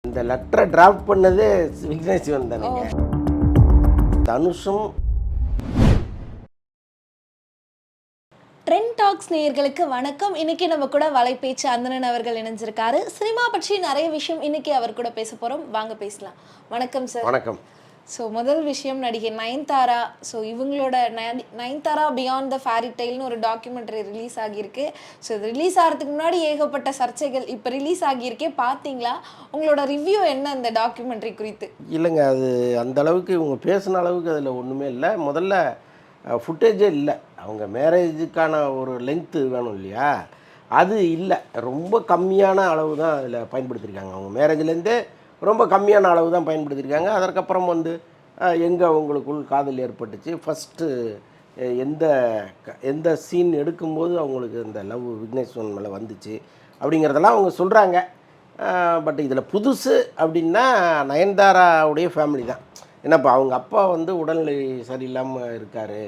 இந்த லெட்டரை டிராஃப்ட் பண்ணதே விக்னேஷ் சிவன் தானேங்க. தனுஷும் ட்ரெண்ட் டாக்ஸ் நேயர்களுக்கு வணக்கம். இன்னைக்கு நம்ம கூட வலைபேச்சு அந்தணன் அவர்கள் இணைஞ்சிருக்காரு. சினிமா பற்றி நிறைய விஷயம் இன்னைக்கு அவர் கூட பேச போறோம். வாங்க பேசலாம். வணக்கம் சார். வணக்கம். ஸோ முதல் விஷயம் நடிகை நயன்தாரா. ஸோ இவங்களோட நயன்தாரா பியாண்ட் த ஃபேரி டெய்ல்னு ஒரு டாக்குமெண்ட்ரி ரிலீஸ் ஆகியிருக்கு. ஸோ இது ரிலீஸ் ஆகிறதுக்கு முன்னாடி ஏகப்பட்ட சர்ச்சைகள், இப்போ ரிலீஸ் ஆகியிருக்கே, பார்த்தீங்களா? உங்களோட ரிவ்யூ என்ன இந்த டாக்குமெண்ட்ரி குறித்து? இல்லைங்க, அது அந்த அளவுக்கு இவங்க பேசின அளவுக்கு அதில் ஒன்றுமே இல்லை. முதல்ல ஃபுட்டேஜே இல்லை. அவங்க மேரேஜுக்கான ஒரு லென்த்து வேணும் இல்லையா, அது இல்லை. ரொம்ப கம்மியான அளவு தான் அதில் பயன்படுத்தியிருக்காங்க. அவங்க மேரேஜ்லேருந்தே ரொம்ப கம்மியான அளவு தான் பயன்படுத்தியிருக்காங்க. அதற்கப்புறம் வந்து எங்கே அவங்களுக்குள் காதல் ஏற்பட்டுச்சு, ஃபஸ்ட்டு எந்த எந்த சீன் எடுக்கும்போது அவங்களுக்கு இந்த லவ் விக்னேஸ்வரன் மேலே வந்துச்சு அப்படிங்கிறதெல்லாம் அவங்க சொல்கிறாங்க. பட் இதில் புதுசு அப்படின்னா நயன்தாராவுடைய ஃபேமிலி தான். ஏன்னா இப்போ அவங்க அப்பா வந்து உடல்நிலை சரியில்லாமல் இருக்கார்.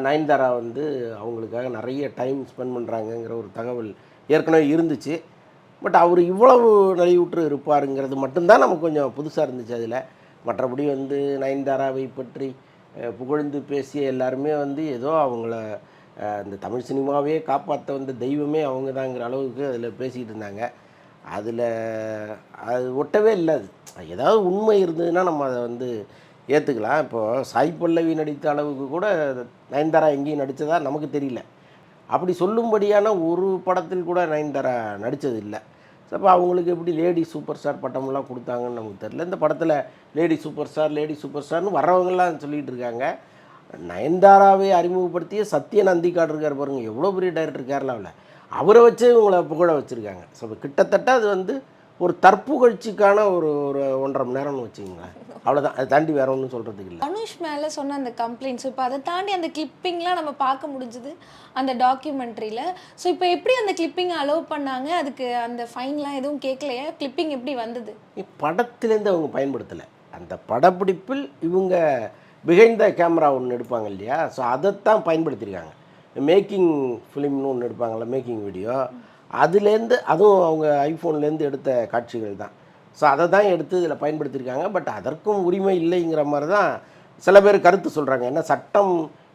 நயன்தாரா வந்து அவங்களுக்காக நிறைய டைம் ஸ்பெண்ட் பண்ணுறாங்கங்கிற ஒரு தகவல் ஏற்கனவே இருந்துச்சு. பட் அவர் இவ்வளவு நலிவுற்று இருப்பாருங்கிறது மட்டும்தான் நமக்கு கொஞ்சம் புதுசாக இருந்துச்சு அதில். மற்றபடி வந்து நயன்தாராவை பற்றி புகழ்ந்து பேசிய எல்லாருமே வந்து ஏதோ அவங்கள இந்த தமிழ் சினிமாவே காப்பாற்ற வந்த தெய்வமே அவங்க தாங்கிற அளவுக்கு அதில் பேசிக்கிட்டு இருந்தாங்க. அதில் அது ஒட்டவே இல்லை. அது ஏதாவது உண்மை இருந்ததுன்னா நம்ம அதை வந்து ஏற்றுக்கலாம். இப்போது சாய் பல்லவி நடித்த அளவுக்கு கூட நயன்தாரா எங்கேயும் நடித்ததா நமக்கு தெரியல. அப்படி சொல்லும்படியான ஒரு படத்தில் கூட நயன்தாரா நடித்தது இல்லை. அப்போ அவங்களுக்கு எப்படி லேடி சூப்பர் ஸ்டார் பட்டமெல்லாம் கொடுத்தாங்கன்னு நமக்கு தெரியல. இந்த படத்தில் லேடி சூப்பர் ஸ்டார்னு வர்றவங்கெல்லாம் சொல்லிகிட்டு இருக்காங்க. நயன்தாராவை அறிமுகப்படுத்திய சத்யன் அந்திக்காடு இருக்கார் பாருங்கள், எவ்வளோ பெரிய டைரக்டர் கேரளாவில், அவரை வச்சு இவங்களை புகழ வச்சுருக்காங்க. ஸோ கிட்டத்தட்ட அது வந்து ஒரு தற்புகழ்ச்சிக்கான ஒரு 1.5 மணி நேரம்னு வச்சுங்களேன், அவ்வளோதான். அதை தாண்டி வேற ஒன்றும் சொல்கிறதுக்கு இல்லை. தனுஷ் மேலே சொன்ன அந்த கம்ப்ளைண்ட்ஸ், இப்போ அதை தாண்டி அந்த கிளிப்பிங்லாம் நம்ம பார்க்க முடிஞ்சுது அந்த டாக்குமெண்ட்ரியில். ஸோ இப்போ எப்படி அந்த கிளிப்பிங் அலோவ் பண்ணாங்க? அதுக்கு அந்த ஃபைன்லாம் எதுவும் கேட்கலையா? கிளிப்பிங் எப்படி வந்தது? படத்துலேருந்து அவங்க பயன்படுத்தலை. அந்த படப்பிடிப்பில் இவங்க பிஹைண்ட் த கேமரா ஒன்று எடுப்பாங்க இல்லையா, ஸோ அதைத்தான் பயன்படுத்தியிருக்காங்க. மேக்கிங் ஃபிலிம்னு ஒன்று எடுப்பாங்கள்ல, மேக்கிங் வீடியோ, அதுலேருந்து, அதுவும் அவங்க ஐஃபோன்லேருந்து எடுத்த காட்சிகள் தான். ஸோ அதை தான் எடுத்து இதில் பயன்படுத்தியிருக்காங்க. பட் அதற்கும் உரிமை இல்லைங்கிற மாதிரி தான் சில பேர் கருத்து சொல்கிறாங்க. ஏன்னா சட்டம்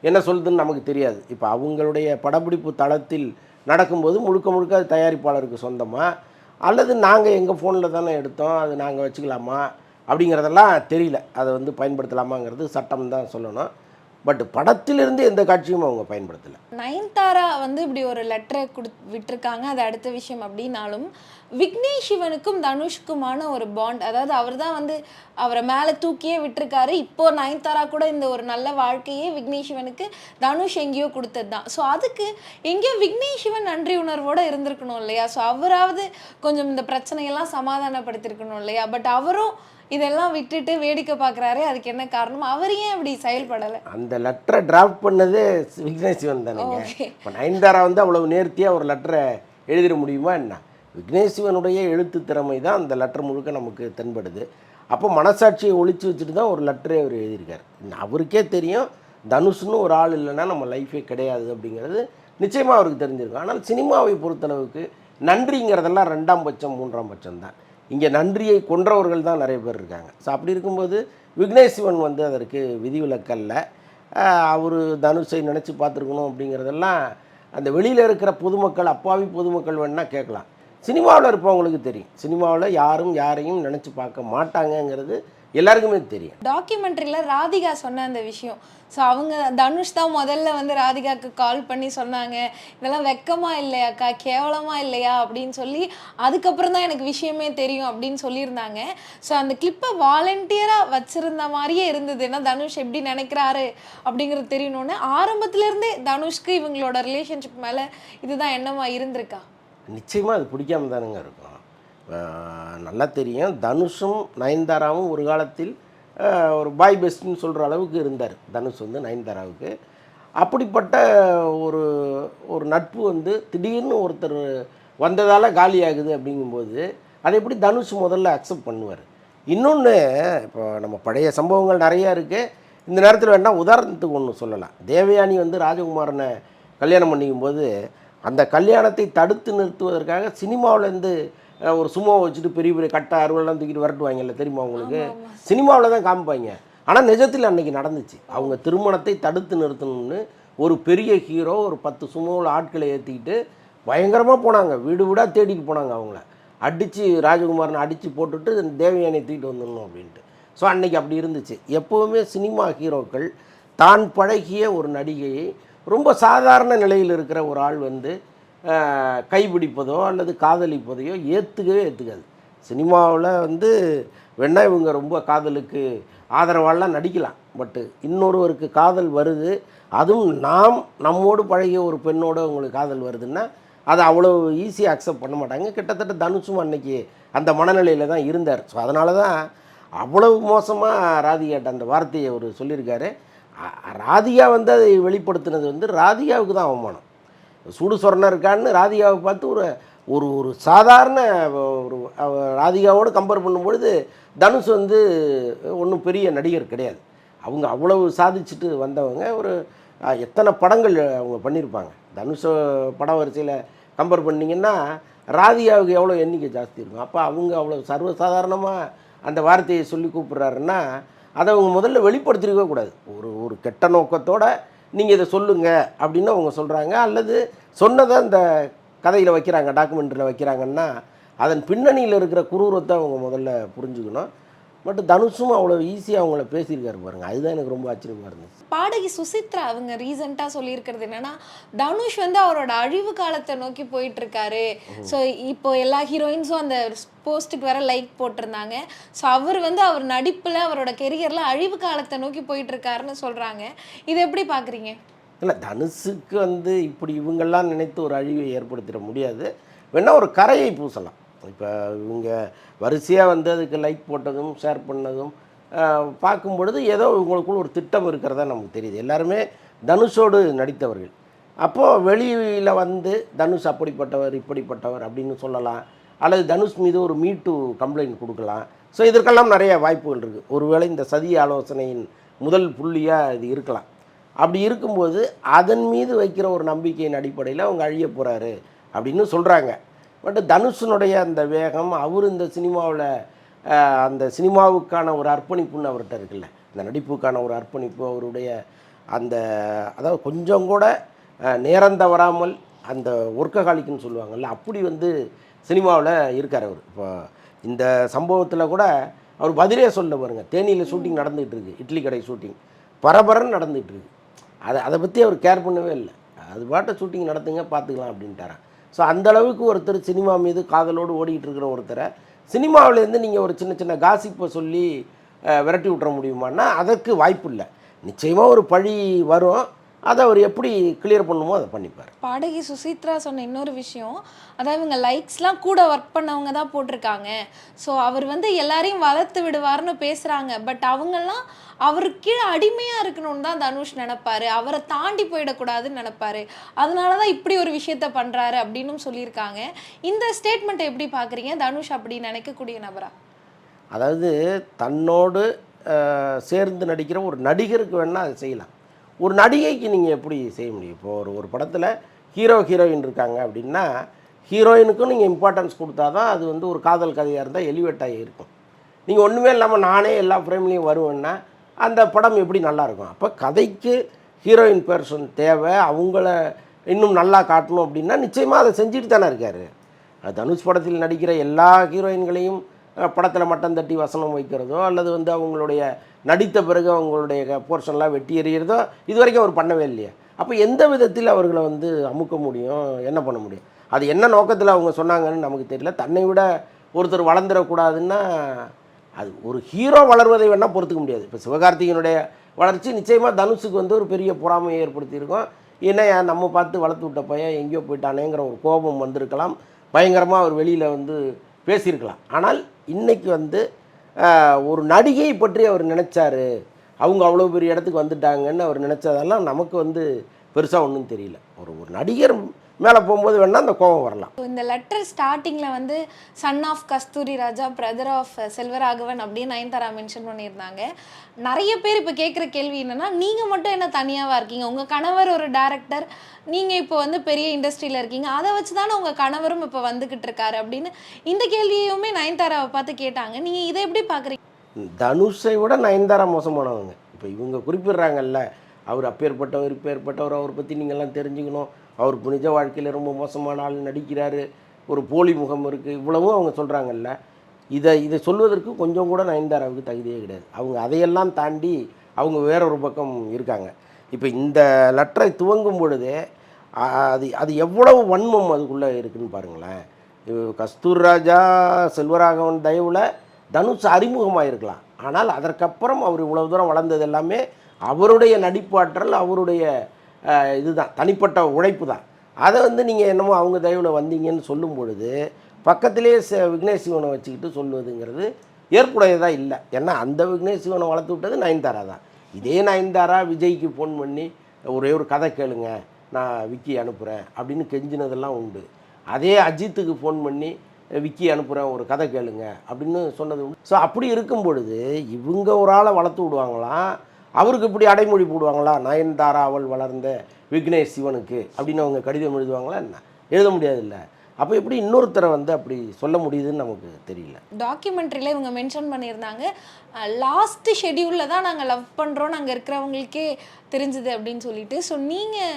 என்ன சொல்லுதுன்னு நமக்கு தெரியாது. இப்போ அவங்களுடைய படப்பிடிப்பு தளத்தில் நடக்கும்போது முழுக்க முழுக்க அது தயாரிப்பாளருக்கு சொந்தமாக, அல்லது நாங்கள் எங்கள் ஃபோனில் தானே எடுத்தோம், அது நாங்கள் வச்சுக்கலாமா அப்படிங்கிறதெல்லாம் தெரியல. அதை வந்து பயன்படுத்தலாமாங்கிறது சட்டம் தான் சொல்லணும். பட் படத்திலிருந்து எந்த காட்சியும் அவங்க பயன்படுத்தலை. நயன்தாரா வந்து இப்படி ஒரு லெட்டரை விட்டுருக்காங்க, அது அடுத்த விஷயம். அப்படின்னாலும் விக்னேஷ் சிவனுக்கும் தனுஷ்குமான ஒரு பாண்ட், அதாவது அவர் தான் வந்து அவரை மேலே தூக்கியே விட்டுருக்காரு. இப்போ நயன்தாரா கூட இந்த ஒரு நல்ல வாழ்க்கையே விக்னேஷ் சிவனுக்கு தனுஷ் எங்கேயோ கொடுத்தது தான். ஸோ அதுக்கு எங்கேயோ விக்னேஷ் சிவன் நன்றி உணர்வோடு இருந்திருக்கணும் இல்லையா? ஸோ அவராவது கொஞ்சம் இந்த பிரச்சனையெல்லாம் சமாதானப்படுத்திருக்கணும் இல்லையா? பட் அவரும் இதெல்லாம் விட்டுட்டு வேடிக்கை பார்க்குறாரு. அதுக்கு என்ன காரணம்? அவர் ஏன் அப்படி செயல்படலை? அந்த லெட்டரை டிராஃப்ட் பண்ணதே விக்னேஷ் சிவன் தானேங்க. இப்போ நயன்தாரா வந்து அவ்வளவு நேர்த்தியாக ஒரு லெட்டரை எழுதிட முடியுமா என்ன? விக்னேஷ் சிவனுடைய எழுத்து திறமை தான் அந்த லெட்டர் முழுக்க நமக்கு தென்படுது. அப்போ மனசாட்சியை ஒழிச்சு வச்சுட்டு தான் ஒரு லெட்டரே அவர் எழுதியிருக்கார். அவருக்கே தெரியும் தனுஷ்னு ஒரு ஆள் இல்லைன்னா நம்ம லைஃபே கிடையாது அப்படிங்கிறது நிச்சயமாக அவருக்கு தெரிஞ்சிருக்கும். ஆனால் சினிமாவை பொறுத்தளவுக்கு நன்றிங்கிறதெல்லாம் 2ஆம் பட்சம் 3ஆம் பட்சம் தான். இங்கே நன்றியை கொன்றவர்கள் தான் நிறைய பேர் இருக்காங்க. ஸோ அப்படி இருக்கும்போது விக்னேஷ் சிவன் வந்து அதற்கு விதிவிலக்கல்ல. அவர் தனுஷை நினச்சி பார்த்துருக்கணும் அப்படிங்கிறதெல்லாம் அந்த வெளியில் இருக்கிற பொதுமக்கள், அப்பாவி பொதுமக்கள் வேணால் கேட்கலாம். சினிமாவில் இருப்பவங்களுக்கு தெரியும். சினிமாவில் யாரும் யாரையும் நினச்சி பார்க்க மாட்டாங்கங்கிறது எல்லாருக்குமே தெரியும். டாக்குமெண்ட்ரியில் ராதிகா சொன்ன அந்த விஷயம், ஸோ அவங்க தனுஷ் தான் முதல்ல வந்து ராதிகாவுக்கு கால் பண்ணி சொன்னாங்க, இதெல்லாம் வெக்கமாக இல்லையாக்கா, கேவலமாக இல்லையா அப்படின்னு சொல்லி. அதுக்கப்புறம் தான் எனக்கு விஷயமே தெரியும் அப்படின்னு சொல்லியிருந்தாங்க. ஸோ அந்த கிளிப்பை வாலண்டியராக வச்சுருந்த மாதிரியே இருந்தது. ஏன்னா தனுஷ் எப்படி நினைக்கிறாரு அப்படிங்கிறது தெரியணுன்னு ஆரம்பத்துலேருந்தே தனுஷ்க்கு இவங்களோட ரிலேஷன்ஷிப் மேலே இதுதான் என்னமா இருந்திருக்கா? நிச்சயமாக அது பிடிக்காம தானுங்க இருக்கும். நல்லா தெரியும். தனுஷும் நயன்தாராவும் ஒரு காலத்தில் ஒரு பாய் பெஸ்ட்னு சொல்கிற அளவுக்கு இருந்தார் தனுஷ் வந்து நயன்தாராவுக்கு. அப்படிப்பட்ட ஒரு ஒரு நட்பு வந்து திடீர்னு ஒருத்தர் வந்ததால் காலியாகுது அப்படிங்கும்போது அதை எப்படி தனுஷ் முதல்ல அக்செப்ட் பண்ணுவார்? இன்னொன்று, இப்போ நம்ம பழைய சம்பவங்கள் நிறையா இருக்குது. இந்த நேரத்தில் வேணால் உதாரணத்துக்கு ஒன்று சொல்லலாம். தேவயானி வந்து ராஜகுமாரனை கல்யாணம் பண்ணிக்கும்போது அந்த கல்யாணத்தை தடுத்து நிறுத்துவதற்காக சினிமாவிலேருந்து ஒரு சும்மா வச்சுட்டு பெரிய பெரிய கட்டை அறுவலாம் தூக்கிட்டு விரட்டுவாங்கல்ல, தெரியுமா உங்களுக்கு? சினிமாவில் தான் காமிப்பாங்க. ஆனால் நிஜத்தில் அன்றைக்கி நடந்துச்சு. அவங்க திருமணத்தை தடுத்து நிறுத்தணும்னு ஒரு பெரிய ஹீரோ ஒரு 10 சுமோவில் ஆட்களை ஏற்றிக்கிட்டு பயங்கரமாக போனாங்க. வீடு வீடாக தேடிட்டு போனாங்க. அவங்கள அடித்து ராஜகுமாரனை அடித்து போட்டுட்டு தேவயானை தூக்கிட்டு வந்துடணும் அப்படின்ட்டு. ஸோ அன்றைக்கி அப்படி இருந்துச்சு. எப்போவுமே சினிமா ஹீரோக்கள் தான் பழகிய ஒரு நடிகையை ரொம்ப சாதாரண நிலையில் இருக்கிற ஒரு ஆள் வந்து கைப்பிடிப்பதோ அல்லது காதலிப்பதையோ ஏற்றுக்காது. சினிமாவில் வந்து வேணா இவங்க ரொம்ப காதலுக்கு ஆதரவாலாம் நடிக்கலாம். பட்டு இன்னொருவருக்கு காதல் வருது, அதுவும் நம்மோடு பழகிய ஒரு பெண்ணோடு அவங்களுக்கு காதல் வருதுன்னா அதை அவ்வளோ ஈஸியாக அக்செப்ட் பண்ண மாட்டாங்க. கிட்டத்தட்ட தனுஷும் அன்னைக்கு அந்த மனநிலையில் தான் இருந்தார். ஸோ அதனால தான் அவ்வளவு மோசமாக ராதிகாட்ட அந்த வார்த்தையை அவர் சொல்லியிருக்காரு. ராதிகா வந்து அதை வெளிப்படுத்தினது வந்து ராதிகாவுக்கு தான் அவமானம். சூடு சொரணை இருக்கான்னு ராதிகாவை பார்த்து ஒரு ஒரு சாதாரண ஒரு ராதிகாவோடு கம்பேர் பண்ணும்பொழுது தனுஷ் வந்து ஒன்றும் பெரிய நடிகர் கிடையாது. அவங்க அவ்வளவு சாதிச்சுட்டு வந்தவங்க. ஒரு எத்தனை படங்கள் அவங்க பண்ணியிருப்பாங்க. தனுஷ் படம் வரிசையில் கம்பேர் பண்ணிங்கன்னா ராதிகாவுக்கு எவ்வளோ எண்ணிக்கை ஜாஸ்தி இருக்கும். அப்போ அவங்க அவ்வளோ சர்வசாதாரணமாக அந்த வார்த்தையை சொல்லி கூப்பிட்றாருன்னா அதை அவங்க முதல்ல வெளிப்படுத்திருக்கவே கூடாது. ஒரு கெட்ட நோக்கத்தோடு நீங்கள் இதை சொல்லுங்கள் அப்படின்னு அவங்க சொல்கிறாங்க. அல்லது சொன்னதை அந்த கதையில் வைக்கிறாங்க, டாக்குமெண்ட்ரியில் வைக்கிறாங்கன்னா அதன் பின்னணியில் இருக்கிற குரூரத்தை அவங்க முதல்ல புரிஞ்சுக்கணும். பட் தனுஷும் அவ்வளோ ஈஸியாக அவங்கள பேசியிருக்காரு பாருங்கள். அதுதான் எனக்கு ரொம்ப ஆச்சரியமாக இருந்துச்சு. பாடகி சுசித்ரா அவங்க ரீசெண்டாக சொல்லியிருக்கிறது என்னன்னா, தனுஷ் வந்து அவரோட அழிவு காலத்தை நோக்கி போயிட்டு இருக்காரு. ஸோ இப்போ எல்லா ஹீரோயின்ஸும் அந்த போஸ்ட்டுக்கு வேற லைக் போட்டிருந்தாங்க. ஸோ அவர் வந்து அவர் நடிப்பில் அவரோட கெரியரில் அழிவு காலத்தை நோக்கி போயிட்டு இருக்காருன்னு சொல்கிறாங்க. இதை எப்படி பார்க்குறீங்க? இல்லை, தனுஷுக்கு வந்து இப்படி இவங்கெல்லாம் நினைத்து ஒரு அழிவை ஏற்படுத்திட முடியாது. வேணால் ஒரு கரையை பூசலாம். இப்போ இவங்க வரிசையாக வந்து அதுக்கு லைக் போட்டதும் ஷேர் பண்ணதும் பார்க்கும் பொழுது ஏதோ இவங்களுக்குள்ள ஒரு திட்டம் இருக்கிறதா நமக்கு தெரியுது. எல்லாருமே தனுஷோடு நடித்தவர்கள். அப்போது வெளியில் வந்து தனுஷ் அப்படிப்பட்டவர் இப்படிப்பட்டவர் அப்படின்னு சொல்லலாம். அல்லது தனுஷ் மீது ஒரு மீட்டு கம்ப்ளைண்ட் கொடுக்கலாம். ஸோ இதற்கெல்லாம் நிறைய வாய்ப்புகள் இருக்குது. ஒருவேளை இந்த சதி ஆலோசனையின் முதல் புள்ளியாக இது இருக்கலாம். அப்படி இருக்கும்போது அதன் மீது வைக்கிற ஒரு நம்பிக்கையின் அடிப்படையில் அவங்க அழிய போகிறாரு அப்படின்னு சொல்கிறாங்க. பட் தனுஷனுடைய அந்த வேகம், அவர் இந்த சினிமாவில் அந்த சினிமாவுக்கான ஒரு அர்ப்பணிப்புன்னு அவர்கிட்ட இருக்குல்ல, இந்த நடிப்புக்கான ஒரு அர்ப்பணிப்பு, அவருடைய அந்த அதாவது கொஞ்சம் கூட நேரம் தவறாமல் அந்த ஒர்க்கஹாலிக்குன்னு சொல்லுவாங்கள்ல, அப்படி வந்து சினிமாவில் இருக்கார் அவர். இப்போ இந்த சம்பவத்தில் கூட அவர் பதிலே சொல்ல பாருங்க. தேனியில் ஷூட்டிங் நடந்துகிட்டு இருக்குது, இட்லி கடை ஷூட்டிங் பரபரன்னு நடந்துகிட்டு இருக்குது. அதை பற்றி அவர் கேர் பண்ணவே இல்லை. அது பாட்டை ஷூட்டிங் நடத்துங்க பார்த்துக்கலாம் அப்படின்ட்டாரான். ஸோ அந்தளவுக்கு ஒருத்தர் சினிமா மீது காதலோடு ஓடிக்கிட்டு இருக்கிற ஒருத்தரை சினிமாவிலேருந்து நீங்கள் ஒரு சின்ன சின்ன காசிப்பை சொல்லி விரட்டி விட்டுற முடியுமான்னா அதற்கு வாய்ப்பு இல்லை. நிச்சயமாக ஒரு பழி வரும். அதை அவர் எப்படி கிளியர் பண்ணுமோ அதை பண்ணிப்பார். பாடகி சுசித்ரா சொன்ன இன்னொரு விஷயம், அதாவது இவங்க லைக்ஸ்லாம் கூட ஒர்க் பண்ணவங்க தான் போட்டிருக்காங்க. ஸோ அவர் வந்து எல்லாரையும் வளர்த்து விடுவார்னு பேசுகிறாங்க. பட் அவங்கெல்லாம் அவருக்கு கீழே அடிமையாக இருக்கணும்னு தான் தனுஷ் நினைப்பாரு. அவரை தாண்டி போயிடக்கூடாதுன்னு நினைப்பாரு. அதனால தான் இப்படி ஒரு விஷயத்த பண்ணுறாரு அப்படின்னு சொல்லியிருக்காங்க. இந்த ஸ்டேட்மெண்ட்டை எப்படி பார்க்குறீங்க? தனுஷ் அப்படி நினைக்கக்கூடிய நபரா? அதாவது தன்னோடு சேர்ந்து நடிக்கிற ஒரு நடிகருக்கு வேணால் அதை செய்யலாம். ஒரு நடிகைக்கு நீங்கள் எப்படி செய்ய முடியும்? இப்போது ஒரு படத்தில் ஹீரோயின் இருக்காங்க அப்படின்னா ஹீரோயினுக்கும் நீங்கள் இம்பார்ட்டன்ஸ் கொடுத்தா தான் அது வந்து ஒரு காதல் கதையாக இருந்தால் எலிவேட் ஆகி இருக்கும். நீங்கள் ஒன்றுமே இல்லாமல் நானே எல்லா ஃப்ரேம்லேயும் வருவேன்னா அந்த படம் எப்படி நல்லாயிருக்கும்? அப்போ கதைக்கு ஹீரோயின் பெர்சன் தேவை. அவங்கள இன்னும் நல்லா காட்டணும் அப்படின்னா நிச்சயமாக அதை செஞ்சுட்டு தானே இருக்கார். தனுஷ் படத்தில் நடிக்கிற எல்லா ஹீரோயின்களையும் படத்தில் மட்டம் தட்டி வசனம் வைக்கிறதோ அல்லது வந்து அவங்களுடைய நடித்த பிறகு அவங்களுடைய போர்ஷன்லாம் வெட்டி எறிகிறதோ இது வரைக்கும் அவர் பண்ணவே இல்லையா? அப்போ எந்த விதத்தில் அவர்களை வந்து அமுக்க முடியும்? என்ன பண்ண முடியும்? அது என்ன நோக்கத்தில் அவங்க சொன்னாங்கன்னு நமக்கு தெரியல. தன்னை விட ஒருத்தர் வளர்ந்துடக்கூடாதுன்னா அது ஒரு ஹீரோ வளர்வதை வேணால் பொறுத்துக்க முடியாது. இப்போ சிவகார்த்திகனுடைய வளர்ச்சி நிச்சயமாக தனுஷுக்கு வந்து ஒரு பெரிய பொறாமையை ஏற்படுத்தியிருக்கோம். ஏன்னா நம்ம பார்த்து வளர்த்து விட்ட பையன் எங்கேயோ போயிட்டானேங்கிற ஒரு கோபம் வந்திருக்கலாம். பயங்கரமாக அவர் வெளியில் வந்து பேசியிருக்கலாம். ஆனால் இன்றைக்கி வந்து ஒரு நடிகை பற்றி அவர் நினச்சாரு, அவங்க அவ்வளோ பெரிய இடத்துக்கு வந்துட்டாங்கன்னு அவர் நினச்சதெல்லாம் நமக்கு வந்து பெருசாக ஒன்றும் தெரியல. ஒரு நடிகர் மேலே போகும்போது வேணால் அந்த கோபம் வரலாம். இந்த லெட்டர் ஸ்டார்டிங்கில் வந்து son of Kasthuri Raja, brother of Selvaraghavan அப்படின்னு நயன்தாரா மென்ஷன் பண்ணியிருந்தாங்க. நிறைய பேர் இப்போ கேட்குற கேள்வி என்னென்னா, நீங்கள் மட்டும் என்ன தனியாவாக இருக்கீங்க, உங்கள் கணவர் ஒரு டேரக்டர், நீங்கள் இப்போ வந்து பெரிய இண்டஸ்ட்ரியில் இருக்கீங்க, அதை வச்சு தானே உங்கள் கணவரும் இப்போ வந்துக்கிட்டு இருக்காரு அப்படின்னு இந்த கேள்வியுமே நயன்தாராவை பார்த்து கேட்டாங்க. நீங்கள் இதை எப்படி பார்க்குறீங்க? தனுஷை விட நயன்தாரா மோசமானவங்க. இப்போ இவங்க குறிப்பிடுறாங்கல்ல, அவர் அப்பேற்பட்டவர் இப்பேற்பட்டவர், அவரை பற்றி நீங்கள்லாம் தெரிஞ்சுக்கணும், அவர் நிஜ வாழ்க்கையில் ரொம்ப மோசமான ஆள் நடிக்கிறாரு, ஒரு போலி முகம் இருக்குது, இவ்வளவும் அவங்க சொல்கிறாங்கல்ல. இதை சொல்வதற்கு கொஞ்சம் கூட நயன்தாராவுக்கு தகுதியே கிடையாது. அவங்க அதையெல்லாம் தாண்டி அவங்க வேறொரு பக்கம் இருக்காங்க. இப்போ இந்த லெட்டரை துவங்கும் பொழுதே அது எவ்வளவு வன்மம் அதுக்குள்ளே இருக்குதுன்னு பாருங்களேன். கஸ்தூரி ராஜா செல்வராகவன் தயவில் தனுஷ் அறிமுகமாக இருக்கலாம், ஆனால் அதற்கப்புறம் அவர் இவ்வளவு தூரம் வளர்ந்தது எல்லாமே அவருடைய நடிப்பாற்றல், அவருடைய இதுதான், தனிப்பட்ட உழைப்பு தான். அதை வந்து நீங்கள் என்னமோ அவங்க தயவில் வந்தீங்கன்னு சொல்லும் பொழுது பக்கத்திலே விக்னேஷ் சிவனை வச்சுக்கிட்டு சொல்லுவதுங்கிறது ஏற்புடையதாக இல்லை. ஏன்னா அந்த விக்னேஷ் சிவனை வளர்த்து விட்டது நயன்தாரா தான். இதே நயன்தாரா விஜய்க்கு ஃபோன் பண்ணி ஒரே ஒரு கதை கேளுங்க, நான் விக்கி அனுப்புகிறேன் அப்படின்னு கெஞ்சினதெல்லாம் உண்டு. அதே அஜித்துக்கு ஃபோன் பண்ணி விக்கி அனுப்புகிறேன், ஒரு கதை கேளுங்க அப்படின்னு சொன்னது உண்டு. ஸோ அப்படி இருக்கும் பொழுது இவங்க ஒரு ஆளை வளர்த்து விடுவாங்களாம், அவருக்கு இப்படி அடைமொழி போடுவாங்களா, நயன்தாரா அவள் வளர்ந்த விக்னேஷ் சிவனுக்கு அப்படின்னு அவங்க கடிதம் எழுதுவாங்களா என்ன? எழுத முடியாதுல்ல. அப்போ எப்படி இன்னொருத்தரை வந்து அப்படி சொல்ல முடியுதுன்னு நமக்கு தெரியல. டாக்குமெண்ட்ரியில் இவங்க மென்ஷன் பண்ணியிருந்தாங்க, லாஸ்ட் ஷெடியூலில் தான் நாங்கள் லவ் பண்ணுறோன்னு அங்கே இருக்கிறவங்களுக்கே தெரிஞ்சுது அப்படின்னு சொல்லிட்டு. ஸோ நீங்கள்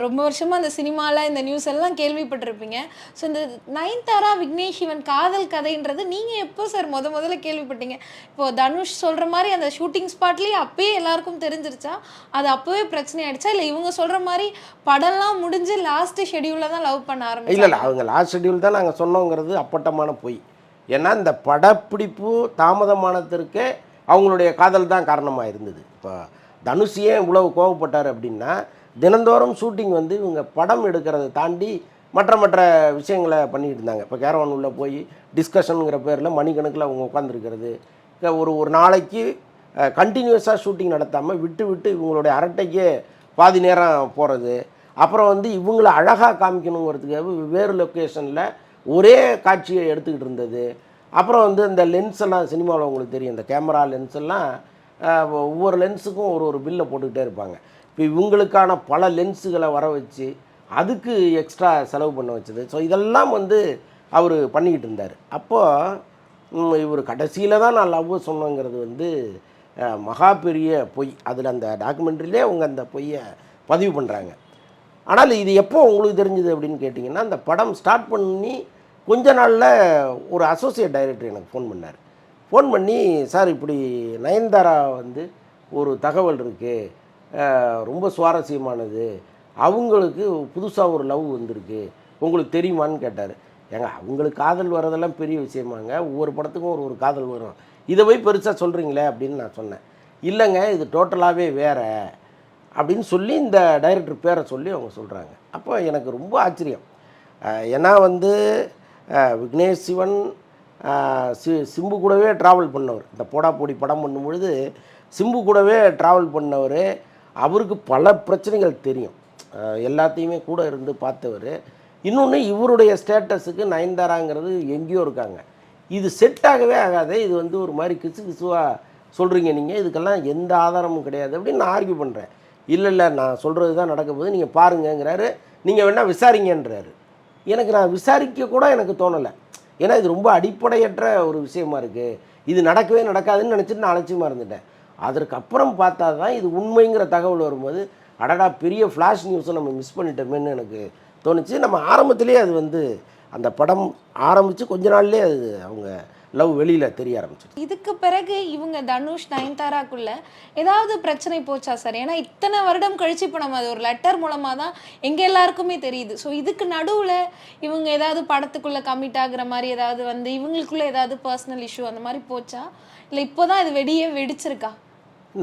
ரொம்ப வருஷமாக அந்த சினிமாவில் இந்த நியூஸ் எல்லாம் கேள்விப்பட்டிருப்பீங்க. ஸோ இந்த நயன்தாரா விக்னேஷ் சிவன் காதல் கதைன்றது நீங்கள் எப்போ சார் முதல்ல கேள்விப்பட்டீங்க? இப்போது தனுஷ் சொல்கிற மாதிரி அந்த ஷூட்டிங் ஸ்பாட்லேயே அப்பயே எல்லாருக்கும் தெரிஞ்சிருச்சா, அது அப்போவே பிரச்சனை ஆகிடுச்சா, இல்லை இவங்க சொல்கிற மாதிரி படம்லாம் முடிஞ்சு லாஸ்ட் ஷெடியூலில் தான் லவ் பண்ண ஆரம்பிச்சு? இல்லை, அவங்க லாஸ்ட் ஷெடியூல் தான் நாங்கள் சொன்னோங்கிறது அப்பட்டமான பொய். ஏன்னா இந்த படப்பிடிப்பு தாமதமானதற்கு அவங்களுடைய காதல் தான் காரணமாக இருந்தது. இப்போ தனுஷ் ஏன் இவ்வளவு கோவப்பட்டார் அப்படின்னா, தினந்தோறும் ஷூட்டிங் வந்து இவங்க படம் எடுக்கிறத தாண்டி மற்ற விஷயங்களை பண்ணிகிட்டு இருந்தாங்க. இப்போ கேரவான் உள்ளே போய் டிஸ்கஷனுங்கிற பேரில் மணிக்கணக்கில் அவங்க உட்காந்துருக்கிறது, ஒரு நாளைக்கு கண்டினியூஸாக ஷூட்டிங் நடத்தாமல் விட்டு இவங்களுடைய அரட்டைக்கே பாதி நேரம் போகிறது, அப்புறம் வந்து இவங்களை அழகாக காமிக்கணுங்கிறதுக்காக வெவ்வேறு லொக்கேஷனில் ஒரே காட்சியை எடுத்துக்கிட்டு இருந்தது. அப்புறம் வந்து இந்த லென்ஸ் எல்லாம் சினிமாவில் உங்களுக்கு தெரியும், இந்த கேமரா லென்ஸ் எல்லாம் ஒவ்வொரு லென்ஸுக்கும் ஒரு பில்லை போட்டுக்கிட்டே இருப்பாங்க. இப்போ இவங்களுக்கான பல லென்ஸுகளை வர வச்சு அதுக்கு எக்ஸ்ட்ரா செலவு பண்ண வச்சது. ஸோ இதெல்லாம் வந்து அவர் பண்ணிக்கிட்டு இருந்தார். அப்போது இவர் கடைசியில் தான் நான் லவ் சொன்னேங்கிறது வந்து மகா பெரிய பொய். அதில் அந்த டாக்குமெண்ட்ரியிலே அவங்க அந்த பொய்யை பதிவு பண்ணுறாங்க. ஆனால் இது எப்போ உங்களுக்கு தெரிஞ்சுது அப்படின்னு கேட்டிங்கன்னா, அந்த படம் ஸ்டார்ட் பண்ணி கொஞ்ச நாளில் ஒரு அசோசியேட் டைரக்டர் எனக்கு ஃபோன் பண்ணார். ஃபோன் பண்ணி, சார் இப்படி நயன்தாரா வந்து ஒரு தகவல் இருக்குது, ரொம்ப சுவாரஸ்யமானது, அவங்களுக்கு புதுசாக ஒரு லவ் வந்திருக்கு, உங்களுக்கு தெரியுமான்னு கேட்டார். ஏங்க அவங்களுக்கு காதல் வர்றதெல்லாம் பெரிய விஷயமாங்க, ஒவ்வொரு படத்துக்கும் ஒரு காதல் வரும், இதை போய் பெருசாக சொல்கிறீங்களே அப்படின்னு நான் சொன்னேன். இல்லைங்க இது டோட்டலாகவே வேறு அப்படின்னு சொல்லி இந்த டைரக்டர் பேரை சொல்லி அவங்க சொல்கிறாங்க. அப்போ எனக்கு ரொம்ப ஆச்சரியம். ஏன்னா வந்து விக்னேஷ் சிவன் சிம்பு கூடவே ட்ராவல் பண்ணவர், இந்த போடா போடி படம் பண்ணும்பொழுது சிம்பு கூடவே ட்ராவல் பண்ணவர், அவருக்கு பல பிரச்சனைகள் தெரியும், எல்லாத்தையுமே கூட இருந்து பார்த்தவர். இன்னொன்று இவருடைய ஸ்டேட்டஸுக்கு நயன்தாராங்கிறது எங்கேயோ இருக்காங்க, இது செட் ஆகவே ஆகாது, இது வந்து ஒரு மாதிரி கிசுவாக சொல்கிறீங்க நீங்கள், இதுக்கெல்லாம் எந்த ஆதாரமும் கிடையாது அப்படின்னு நான் ஆர்கியூ பண்ணுறேன். இல்லை நான் சொல்கிறது தான் நடக்க போகுது, நீங்கள் பாருங்கங்கிறாரு, நீங்கள் வேணால் விசாரிங்கன்றாரு. எனக்கு நான் விசாரிக்க கூட எனக்கு தோணலை. ஏன்னா இது ரொம்ப அடிப்படையற்ற ஒரு விஷயமா இருக்குது, இது நடக்கவே நடக்காதுன்னு நினச்சிட்டு நான் அலட்சியமாக இருந்துட்டேன். அதற்கப்புறம் பார்த்தா தான் இது உண்மைங்கிற தகவல் வரும்போது, அடடா பெரிய ஃப்ளாஷ் நியூஸை நம்ம மிஸ் பண்ணிட்டோமேன்னு எனக்கு தோணுச்சு. நம்ம ஆரம்பத்திலே அது வந்து அந்த படம் ஆரம்பித்து கொஞ்ச நாள்லேயே அது அவங்க லவ் வெளியில் தெரிய ஆரம்பிச்சு. இதுக்கு பிறகு இவங்க தனுஷ் நயன்தாராக்குள்ள ஏதாவது பிரச்சனை போச்சா சார்? ஏன்னா இத்தனை வருடம் கழிச்சு இப்போ நம்ம அது ஒரு லெட்டர் மூலமாக தான் எங்கள் எல்லாருக்குமே தெரியுது. ஸோ இதுக்கு நடுவில் இவங்க ஏதாவது படத்துக்குள்ளே கமிட் ஆகுற மாதிரி ஏதாவது வந்து இவங்களுக்குள்ளே ஏதாவது பர்சனல் இஷ்யூ அந்த மாதிரி போச்சா, இல்லை இப்போ தான் இது வெடிச்சிருக்கா?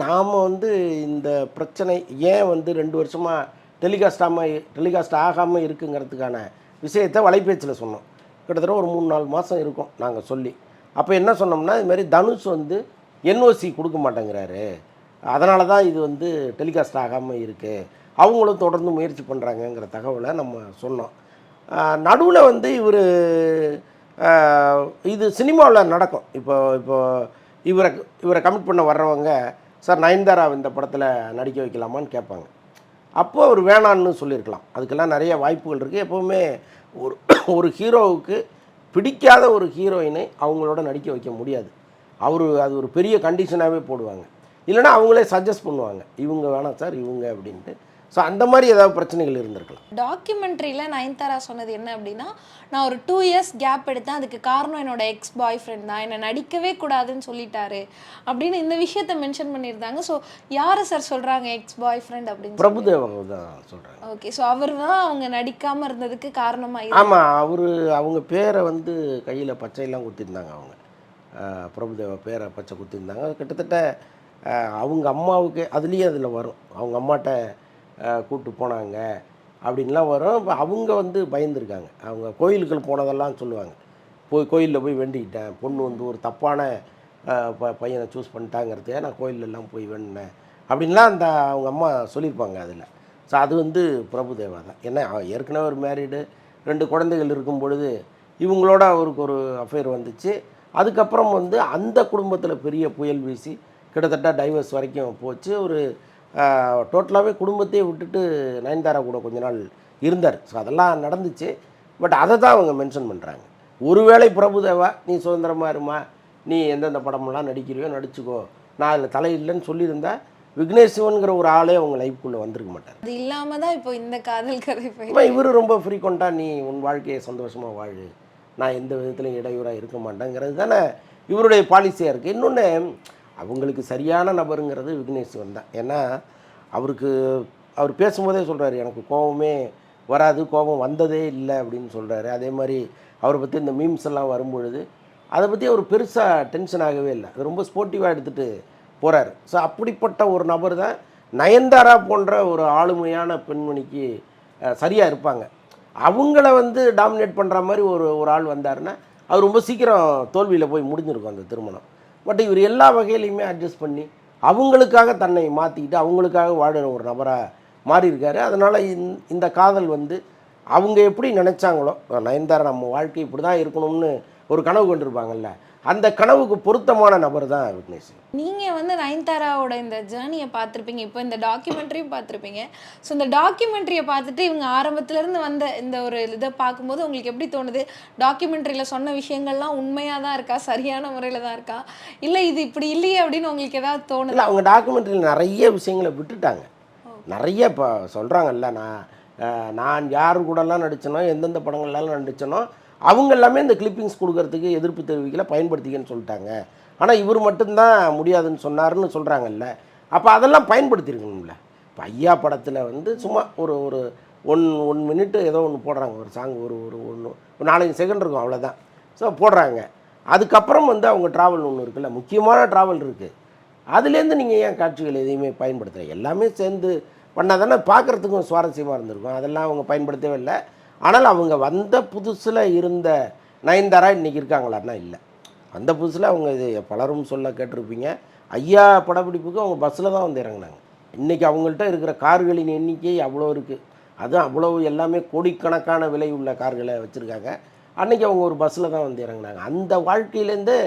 நாம் வந்து இந்த பிரச்சனை ஏன் வந்து 2 வருஷமாக டெலிகாஸ்ட் ஆகாமல் இருக்குங்கிறதுக்கான விஷயத்தை வலைபேச்சில் சொன்னோம். கிட்டத்தட்ட ஒரு 3-4 மாதம் இருக்கும் நாங்கள் சொல்லி. அப்போ என்ன சொன்னோம்னா, இதுமாரி தனுஷ் வந்து என்ஓசி கொடுக்க மாட்டேங்கிறாரு, அதனால தான் இது வந்து டெலிகாஸ்ட் ஆகாமல் இருக்குது அவங்களும் தொடர்ந்து முயற்சி பண்ணுறாங்கங்கிற தகவலை நம்ம சொன்னோம். நடுவில் வந்து இவர் இது சினிமாவில் நடக்கும். இப்போ இவரை இவரை கமிட் பண்ண வர்றவங்க, சார் நயன்தாரா இந்த படத்தில் நடிக்க வைக்கலாமான்னு கேட்பாங்க. அப்போது அவர் வேணான்னு சொல்லியிருக்கலாம். அதுக்கெல்லாம் நிறைய வாய்ப்புகள் இருக்குது. எப்போவுமே ஒரு ஒரு ஹீரோவுக்கு பிடிக்காத ஒரு ஹீரோயினை அவங்களோட நடிக்க வைக்க முடியாது. அது ஒரு பெரிய கண்டிஷனாகவே போடுவாங்க. இல்லைனா அவங்களே சஜஸ்ட் பண்ணுவாங்க, இவங்க வேணாம் சார் இவங்க அப்படின்ட்டு. ஸோ அந்த மாதிரி ஏதாவது பிரச்சனைகள் இருந்திருக்கலாம். டாக்குமெண்ட்ரியில் நயன்தாரா சொன்னது என்ன அப்படின்னா, நான் ஒரு 2 இயர்ஸ் கேப் எடுத்தேன், அதுக்கு காரணம் என்னோட எக்ஸ் பாய் ஃப்ரெண்ட் தான், என்னை நடிக்கவே கூடாதுன்னு சொல்லிட்டாரு அப்படின்னு இந்த விஷயத்த மென்ஷன் பண்ணியிருந்தாங்க. ஸோ யாரை சார் சொல்கிறாங்க எக்ஸ் பாய் ஃப்ரெண்ட் அப்படின்னு? பிரபுதேவா தான் சொல்கிறாங்க. ஓகே, ஸோ அவர் தான் அவங்க நடிக்காமல் இருந்ததுக்கு காரணமாக. ஆமாம், அவங்க பேரை வந்து கையில் பச்சையெல்லாம் குத்திருந்தாங்க. அவங்க பிரபுதேவா பேரை பச்சை குத்திருந்தாங்க. கிட்டத்தட்ட அவங்க அம்மாவுக்கு அதுலேயே அதில் வரும், அவங்க அம்மாட்ட கூப்பிட்டு போனாங்க அப்படின்லாம் வரும். இப்போ அவங்க வந்து பயந்துருக்காங்க. அவங்க கோயிலுக்கு போனதெல்லாம் சொல்லுவாங்க. கோயிலில் போய் வேண்டிக்கிட்டேன், பொண்ணு வந்து ஒரு தப்பான பையனை சூஸ் பண்ணிட்டாங்கிறதே நான் கோயிலெல்லாம் போய் வேண்டினேன் அப்படின்லாம் அவங்க அம்மா சொல்லியிருப்பாங்க அதில். ஸோ அது வந்து பிரபுதேவா தான். ஏன்னா ஏற்கனவே ஒரு மேரீடு 2 குழந்தைகள் இருக்கும் பொழுது இவங்களோட அவருக்கு ஒரு அஃபேர் வந்துச்சு. அதுக்கப்புறம் வந்து அந்த குடும்பத்தில் பெரிய புயல் வீசி கிட்டத்தட்ட டைவர்ஸ் வரைக்கும் போச்சு. ஒரு டோட்டலாகவே குடும்பத்தையே விட்டுட்டு நயன்தாரா கூட கொஞ்ச நாள் இருந்தார். ஸோ அதெல்லாம் நடந்துச்சு. பட் அதை தான் அவங்க மென்ஷன் பண்ணுறாங்க. ஒருவேளை பிரபுதேவா நீ சுதந்திரமாக இருமா, நீ எந்தெந்த படமெல்லாம் நடிக்கிறியோ நடிச்சுக்கோ, நான் அதில் தலையில்லைன்னு சொல்லியிருந்தா விக்னேஷ் சிவன்கிற ஒரு ஆளே அவங்க லைஃப்குள்ளே வந்திருக்க மாட்டார். அது இல்லாமல் தான் இப்போ இந்த காதல் கதை இப்போ இவர் ரொம்ப ஃப்ரீக்வெண்ட்டாக நீ உன் வாழ்க்கையை சந்தோஷமாக வாழு, நான் எந்த விதத்துலையும் இடையூறாக இருக்க மாட்டேங்கிறது தானே இவருடைய பாலிசியாக இருக்குது. இன்னொன்று, அவங்களுக்கு சரியான நபருங்கிறது விக்னேஷ் சிவன் தான். ஏன்னா அவர் பேசும்போதே சொல்கிறாரு, எனக்கு கோபமே வராது, கோபம் வந்ததே இல்லை அப்படின்னு சொல்கிறாரு. அதே மாதிரி அவரை பற்றி இந்த மீம்ஸ் எல்லாம் வரும்பொழுது அதை பற்றி அவர் பெருசாக டென்ஷன் ஆகவே இல்லை, அது ரொம்ப ஸ்போர்ட்டிவாக எடுத்துகிட்டு போகிறாரு. ஸோ அப்படிப்பட்ட ஒரு நபர் தான் நயன்தாரா போன்ற ஒரு ஆளுமையான பெண்மணிக்கு சரியாக இருப்பாங்க. அவங்கள வந்து டாமினேட் பண்ணுற மாதிரி ஒரு ஆள் வந்தாருன்னா அவர் ரொம்ப சீக்கிரம் தோல்வியில் போய் முடிஞ்சிருக்கும் அந்த திருமணம். பட் இவர் எல்லா வகையிலையுமே அட்ஜஸ்ட் பண்ணி அவங்களுக்காக தன்னை மாற்றிக்கிட்டு அவங்களுக்காக வாழுற ஒரு நபராக மாறி இருக்காரு. அதனால் இந்த காதல் வந்து அவங்க எப்படி நினச்சாங்களோ, நயன்தாரா நம்ம வாழ்க்கை இப்படி தான் இருக்கணும்னு ஒரு கனவு கொண்டிருப்பாங்கல்ல, அந்த கனவுக்கு பொருத்தமான நபர் தான் விக்னேஷ். நீங்கள் வந்து நயன்தாராவோட இந்த ஜேர்னியை பார்த்துருப்பீங்க, இப்போ இந்த டாக்குமெண்ட்ரியும் பார்த்துருப்பீங்க. ஸோ இந்த டாக்குமெண்ட்ரியை பார்த்துட்டு இவங்க ஆரம்பத்துலேருந்து வந்த இந்த ஒரு இதை பார்க்கும்போது உங்களுக்கு எப்படி தோணுது? டாக்குமெண்ட்ரியில் சொன்ன விஷயங்கள்லாம் உண்மையாக தான் இருக்கா, சரியான முறையில் தான் இருக்கா, இல்லை இது இப்படி இல்லையே அப்படின்னு உங்களுக்கு ஏதாவது தோணுது? இல்லை, அவங்க டாக்குமெண்ட்ரியில் நிறைய விஷயங்களை விட்டுட்டாங்க. நிறைய இப்போ சொல்கிறாங்கல்ல, நான் யார் கூடலாம் நடித்தனோ, எந்தெந்த படங்கள்லாம் நடித்தனோ அவங்க எல்லாமே இந்த கிளிப்பிங்ஸ் கொடுக்கறதுக்கு எதிர்ப்பு தெரிவிக்கல, பயன்படுத்திக்கன்னு சொல்லிட்டாங்க. ஆனால் இவர் மட்டும்தான் முடியாதுன்னு சொன்னார்னு சொல்கிறாங்கல்ல, அப்போ அதெல்லாம் பயன்படுத்தியிருக்கணும்ல. இப்போ ஐயா படத்தில் வந்து சும்மா ஒரு ஒன் மினிட்டு ஏதோ ஒன்று போடுறாங்க, ஒரு சாங், ஒரு 4-5 செகண்ட் இருக்கும், அவ்வளோதான். ஸோ போடுறாங்க. அதுக்கப்புறம் வந்து அவங்க ட்ராவல் ஒன்று இருக்குல்ல, முக்கியமான ட்ராவல் இருக்குது, அதுலேருந்து நீங்கள் ஏன் காட்சிகள் எதையுமே பயன்படுத்தலை? எல்லாமே சேர்ந்து பண்ணால் தானே பார்க்குறதுக்கும் சுவாரஸ்யமாக இருந்திருக்கும். அதெல்லாம் அவங்க பயன்படுத்தவே இல்லை. ஆனால் அவங்க வந்த புதுசில் இருந்த நயன்தாரா இன்றைக்கி இருக்காங்களான்னா இல்லை. வந்த புதுசில் அவங்க இது பலரும் சொல்ல கேட்டிருப்பீங்க, ஐயா படப்பிடிப்புக்கு அவங்க பஸ்ஸில் தான் வந்து இறங்கினாங்க. இன்றைக்கி அவங்கள்ட்ட இருக்கிற கார்களின் எண்ணிக்கை அவ்வளோ இருக்குது. அதுவும் அவ்வளோ எல்லாமே கோடிக்கணக்கான விலை உள்ள கார்களை வச்சுருக்காங்க. அன்றைக்கி அவங்க ஒரு பஸ்ஸில் தான் வந்து இறங்கினாங்க. அந்த வாழ்க்கையிலேருந்து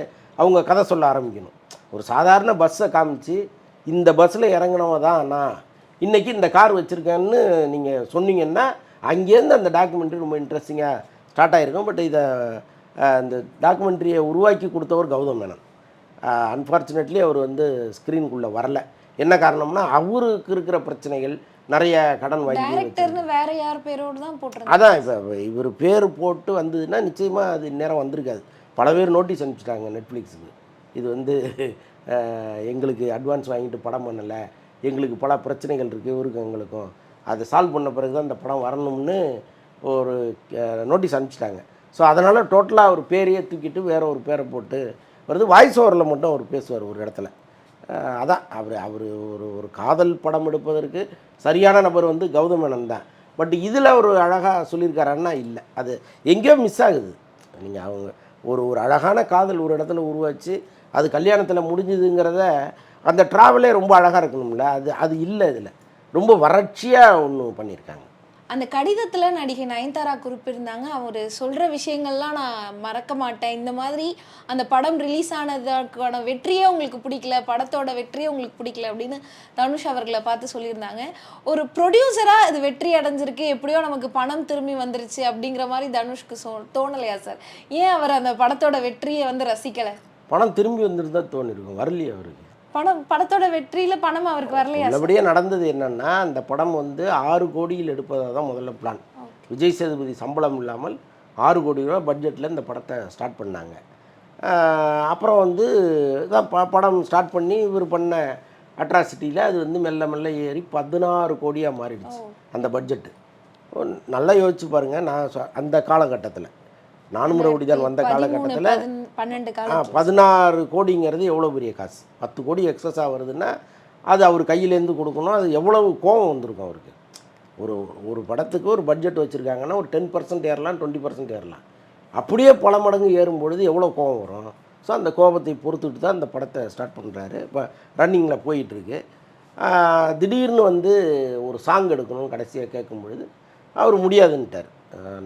அவங்க கதை சொல்ல ஆரம்பிக்கணும். ஒரு சாதாரண பஸ்ஸை காமிச்சு இந்த பஸ்ஸில் இறங்கினவங்க தான் நான் இன்றைக்கி இந்த கார் வச்சுருக்கேன்னு நீங்கள் சொன்னீங்கன்னா அங்கேருந்து அந்த டாக்குமெண்ட்ரி ரொம்ப இன்ட்ரெஸ்டிங்காக ஸ்டார்ட் ஆகிருக்கும். பட் இந்த டாக்குமெண்ட்ரியை உருவாக்கி கொடுத்தவர் கௌதம் மேனன். அன்ஃபார்ச்சுனேட்லி அவர் வந்து ஸ்க்ரீனுக்குள்ளே வரல. என்ன காரணம்னா அவருக்கு இருக்கிற பிரச்சனைகள், நிறைய கடன் வாங்கி வேறு யார் பேரோடு தான் போட்டுருங்க. அதான் இப்போ இவர் பேர் போட்டு வந்ததுன்னா நிச்சயமாக அது நேரம் வந்திருக்காது. பல பேர் நோட்டீஸ் அனுப்பிச்சிட்டாங்க நெட்ஃப்ளிக்ஸுக்கு, இது வந்து எங்களுக்கு அட்வான்ஸ் வாங்கிட்டு படம் பண்ணலை, எங்களுக்கு பல பிரச்சனைகள் இருக்குது இவருக்கும் எங்களுக்கும், அதை சால்வ் பண்ண பிறகு தான் இந்த படம் வரணும்னு ஒரு நோட்டீஸ் அனுப்பிச்சிட்டாங்க. ஸோ அதனால் டோட்டலாக ஒரு பேரையே தூக்கிட்டு வேறு ஒரு பேரை போட்டு வருது. வாய்ஸ் ஓவரில் மட்டும் அவர் பேசுவார் ஒரு இடத்துல. அதான் அவர் ஒரு காதல் படம் எடுப்பதற்கு சரியான நபர் வந்து கௌதம் மேனன் தான். பட் இதில் ஒரு அழகாக சொல்லியிருக்காருன்னா இல்லை, அது எங்கேயோ மிஸ் ஆகுது. நீங்கள் அவங்க ஒரு அழகான காதல் ஒரு இடத்துல உருவாச்சு அது கல்யாணத்தில் முடிஞ்சுதுங்கிறத, அந்த ட்ராவலே ரொம்ப அழகாக இருக்கணும்ல, அது இல்லை. இதில் ரொம்ப வறட்சியாக ஒன்று பண்ணியிருக்காங்க. அந்த கடிதத்தில் நடிகை நயன்தாரா குறிப்பிட்டிருந்தாங்க, அவர் சொல்கிற விஷயங்கள்லாம் நான் மறக்க மாட்டேன். இந்த மாதிரி அந்த படம் ரிலீஸ் ஆனதுக்கான வெற்றியே உங்களுக்கு பிடிக்கல, படத்தோட வெற்றியே உங்களுக்கு பிடிக்கல அப்படின்னு தனுஷ் அவர்களை பார்த்து சொல்லியிருந்தாங்க. ஒரு ப்ரொடியூசராக இது வெற்றி அடைஞ்சிருக்கு, எப்படியோ நமக்கு பணம் திரும்பி வந்துருச்சு அப்படிங்கிற மாதிரி தனுஷ்க்கு தோணலையா சார்? ஏன் அவர் அந்த படத்தோட வெற்றியை வந்து ரசிக்கலை? பணம் திரும்பி வந்துருந்தா தோணிருக்கும், வரலையே அவருக்கு. படத்தோட வெற்றியில பணம் அவருக்கு வரலையா? நல்லபடியாக நடந்தது என்னன்னா, அந்த படம் வந்து 6 கோடியில் எடுப்பதாக தான் முதல்ல பிளான். விஜய் சேதுபதி சம்பளம் இல்லாமல் 6 கோடி ரூபா பட்ஜெட்டில் இந்த படத்தை ஸ்டார்ட் பண்ணாங்க. அப்புறம் வந்து தான் படம் ஸ்டார்ட் பண்ணி இவர் பண்ண அட்ராசிட்டியில் அது வந்து மெல்ல மெல்ல ஏறி 16 கோடியாக மாறிடுச்சு அந்த பட்ஜெட்டு. நல்லா யோசிச்சு பாருங்கள். நான் அந்த காலகட்டத்தில் நானும் ரவுடிதான் வந்த காலகட்டத்தில் 16 கோடிங்கிறது எவ்வளோ பெரிய காசு. 10 கோடி எக்ஸஸாக வருதுன்னா அது அவர் கையிலேருந்து கொடுக்கணும். அது எவ்வளவு கோபம் வந்திருக்கும் அவருக்கு. ஒரு படத்துக்கு ஒரு பட்ஜெட் வச்சுருக்காங்கன்னா ஒரு 10% ஏறலாம், 20% ஏறலாம். அப்படியே பல மடங்கு ஏறும்பொழுது எவ்வளோ கோபம் வரும். ஸோ அந்த கோபத்தை பொறுத்துட்டு தான் அந்த படத்தை ஸ்டார்ட் பண்ணுறாரு. இப்போ ரன்னிங்கில் போயிட்டுருக்கு. திடீர்னு வந்து ஒரு சாங் எடுக்கணும் கடைசியாக கேட்கும்பொழுது அவர் முடியாதுன்ட்டார்.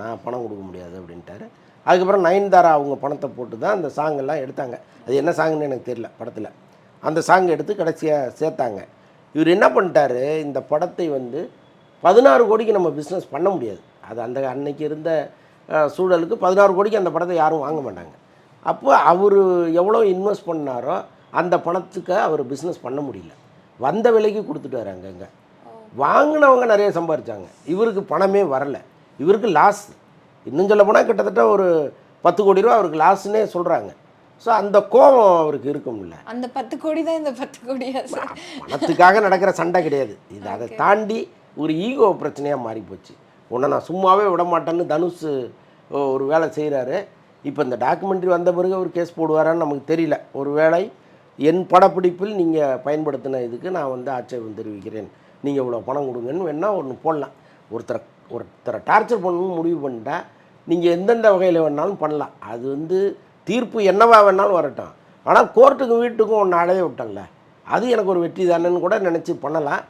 நான் பணம் கொடுக்க முடியாது அப்படின்ட்டார். அதுக்கப்புறம் நயன்தாரா அவங்க பணத்தை போட்டு தான் அந்த சாங்கெல்லாம் எடுத்தாங்க. அது என்ன சாங்குன்னு எனக்கு தெரியல படத்தில். அந்த சாங் எடுத்து கடைசியாக சேர்த்தாங்க. இவர் என்ன பண்ணிட்டாரு, இந்த படத்தை வந்து 16 கோடிக்கு நம்ம பிஸ்னஸ் பண்ண முடியாது. அது அந்த அன்னைக்கு இருந்த சூழலுக்கு 16 கோடிக்கு அந்த படத்தை யாரும் வாங்க மாட்டாங்க. அப்போ அவர் எவ்வளோ இன்வெஸ்ட் பண்ணாரோ அந்த பணத்துக்கு அவர் பிஸ்னஸ் பண்ண முடியல. வந்த விலைக்கு கொடுத்துட்டாரு. அங்கங்கே வாங்கினவங்க நிறைய சம்பாதிச்சாங்க, இவருக்கு பணமே வரலை. இவருக்கு லாஸ். இன்னும் சொல்ல போனால் கிட்டத்தட்ட ஒரு 10 கோடி ரூபா அவருக்கு லாஸ்ன்னே சொல்கிறாங்க. ஸோ அந்த கோபம் அவருக்கு இருக்கும்ல. அந்த 10 கோடி தான் இந்த 10 கோடியா சார்? பணத்துக்காக நடக்கிற சண்டை கிடையாது இது. அதை தாண்டி ஒரு ஈகோ பிரச்சனையாக மாறி போச்சு. உன்னை நான் சும்மாவே விட மாட்டேன்னு தனுஷ் ஒரு வேலை செய்கிறாரு. இப்போ இந்த டாக்குமெண்ட்ரி வந்த பிறகு அவர் கேஸ் போடுவாரான்னு நமக்கு தெரியல. ஒரு வேளை என் படப்பிடிப்பில் நீங்கள் பயன்படுத்தின இதுக்கு நான் வந்து ஆட்சேபம் தெரிவிக்கிறேன், நீங்கள் இவ்வளோ பணம் கொடுங்கன்னு வேணால் ஒன்று போடலாம். ஒருத்தரை டார்ச்சர் பண்ணணும்னு முடிவு பண்ணிட்டா நீங்கள் எந்தெந்த வகையில் வேணாலும் பண்ணலாம். அது வந்து தீர்ப்பு என்னவா வேணாலும் வரட்டும். ஆனால் கோர்ட்டுக்கும் வீட்டுக்கும் ஒன்று அடைய விட்டல, அது எனக்கு ஒரு வெற்றி தானேன்னு கூட நினச்சி பண்ணலாம்.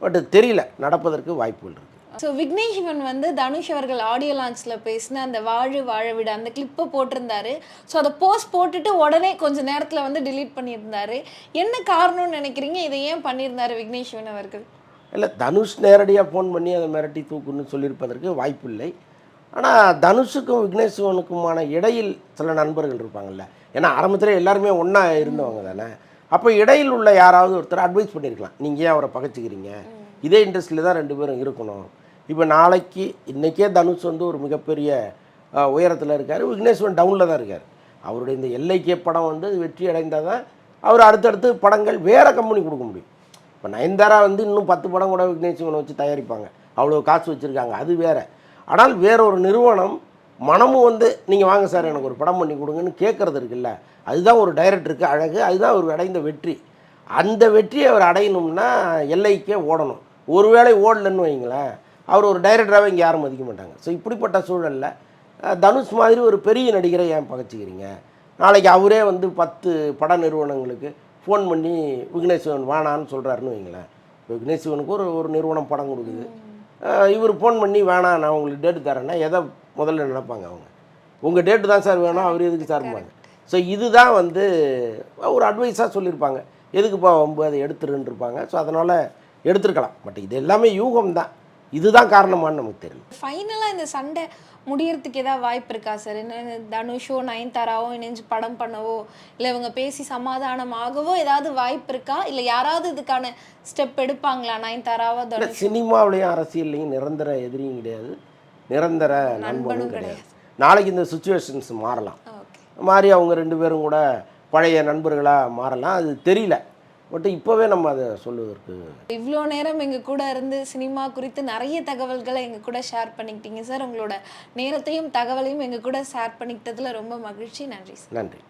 பட் தெரியல, நடப்பதற்கு வாய்ப்புகள் இருக்குது. ஸோ விக்னேஷ் சிவன் வந்து தனுஷ் அவர்கள் ஆடியோ லான்ச்சில் பேசின அந்த வாழு வாழ விட அந்த கிளிப்பை போட்டிருந்தாரு. ஸோ அதை போஸ்ட் போட்டுட்டு உடனே கொஞ்சம் நேரத்தில் வந்து டிலீட் பண்ணியிருந்தாரு. என்ன காரணம்னு நினைக்கிறீங்க? இதை ஏன் பண்ணியிருந்தாரு விக்னேஷ் சிவன் அவர்கள்? இல்லை, தனுஷ் நேரடியாக ஃபோன் பண்ணி அதை மிரட்டி தூக்குன்னு சொல்லியிருப்பதற்கு வாய்ப்பு இல்லை. ஆனால் தனுஷுக்கும் விக்னேஷ் சிவனுக்குமான இடையில் சில நண்பர்கள் இருப்பாங்கள்ல. ஏன்னா ஆரம்பத்தில் எல்லாருமே ஒன்றா இருந்தவங்க தானே. அப்போ இடையில் உள்ள யாராவது ஒருத்தர் அட்வைஸ் பண்ணியிருக்கலாம், நீங்கள் ஏன் அவரை பகைச்சிக்கிறீங்க, இதே இண்டஸ்ட்ரியில் தான் 2 பேரும் இருக்கணும். இப்போ இன்றைக்கே தனுஷ் வந்து ஒரு மிகப்பெரிய உயரத்தில் இருக்கார், விக்னேஷ் சிவன் டவுனில் தான் இருக்கார். அவருடைய இந்த எல்லைக்கே படம் வந்து வெற்றி அடைந்தால் தான் அவர் அடுத்தடுத்து படங்கள் வேறு கம்பெனி கொடுக்க முடியும். இப்போ நயன்தாரா வந்து இன்னும் 10 படம் கூட விக்னேஷ் சிவனை வச்சு தயாரிப்பாங்க, அவ்வளோ காசு வச்சுருக்காங்க, அது வேறு. ஆனால் வேற ஒரு நிறுவனம் மனமும் வந்து நீங்கள் வாங்க சார் எனக்கு ஒரு படம் பண்ணி கொடுங்கன்னு கேட்குறது இருக்குல்ல, அதுதான் ஒரு டைரக்டருக்கு அழகு, அதுதான் அவர் அடைந்த வெற்றி. அந்த வெற்றியை அவர் அடையணும்னா எல்லைக்கே ஓடணும். ஒருவேளை ஓடலன்னு வைங்களேன், அவர் ஒரு டைரக்டராகவே இங்கே யாரும் மதிக்க மாட்டாங்க. ஸோ இப்படிப்பட்ட சூழலில் தனுஷ் மாதிரி ஒரு பெரிய நடிகரை ஏன் பகைச்சிக்கிறீங்க? நாளைக்கு அவரே வந்து 10 பட நிறுவனங்களுக்கு ஃபோன் பண்ணி விக்னேஷ் சிவன் வேணான்னு சொல்கிறாருன்னு வைங்களேன். விக்னேஷ் சிவனுக்கு ஒரு நிறுவனம் படம் கொடுக்குது, இவர் ஃபோன் பண்ணி வேணாம் நான் உங்களுக்கு டேட்டு தரேன்னா எதை முதல்ல நினைப்பாங்க அவங்க? உங்கள் டேட்டு தான் சார் வேணும், அவர் எதுக்கு சார்பாங்க? ஸோ இதுதான் வந்து ஒரு அட்வைஸாக சொல்லியிருப்பாங்க, எதுக்குப்பா வம்பு அதை எடுத்துருன்னு இருப்பாங்க. ஸோ அதனால் எடுத்துருக்கலாம். பட் இது எல்லாமே யூகம் தான், இதுதான் காரணமானு நமக்கு தெரியல. ஃபைனலாக இந்த சண்டை முடியறதுக்கு ஏதாவது வாய்ப்பு இருக்கா சார்? என்ன தனுஷோ நயன்தாராவோ இணைஞ்சு படம் பண்ணவோ இல்லை இவங்க பேசி சமாதானம் ஆகவோ ஏதாவது வாய்ப்பு இருக்கா? இல்லை யாராவது இதுக்கான ஸ்டெப் எடுப்பாங்களா? நயன்தாராவோ தனுஷ்? சினிமாவிலையும் அரசியல்லையும் நிரந்தர எதிரியும் கிடையாது, நிரந்தர நண்பனும் கிடையாது. நாளைக்கு இந்த சுச்சுவேஷன்ஸ் மாறலாம், மாறி அவங்க 2 பேரும் கூட பழைய நண்பர்களாக மாறலாம், அது தெரியல. பட் இப்போவே நம்ம அதை சொல்லுவதற்கு. இவ்வளோ நேரம் எங்கள் கூட இருந்து சினிமா குறித்து நிறைய தகவல்களை எங்கள் கூட ஷேர் பண்ணிக்கிட்டீங்க சார். உங்களோட நேரத்தையும் தகவலையும் எங்கள் கூட ஷேர் பண்ணிக்கிட்டதில் ரொம்ப மகிழ்ச்சி. நன்றி சார். நன்றி.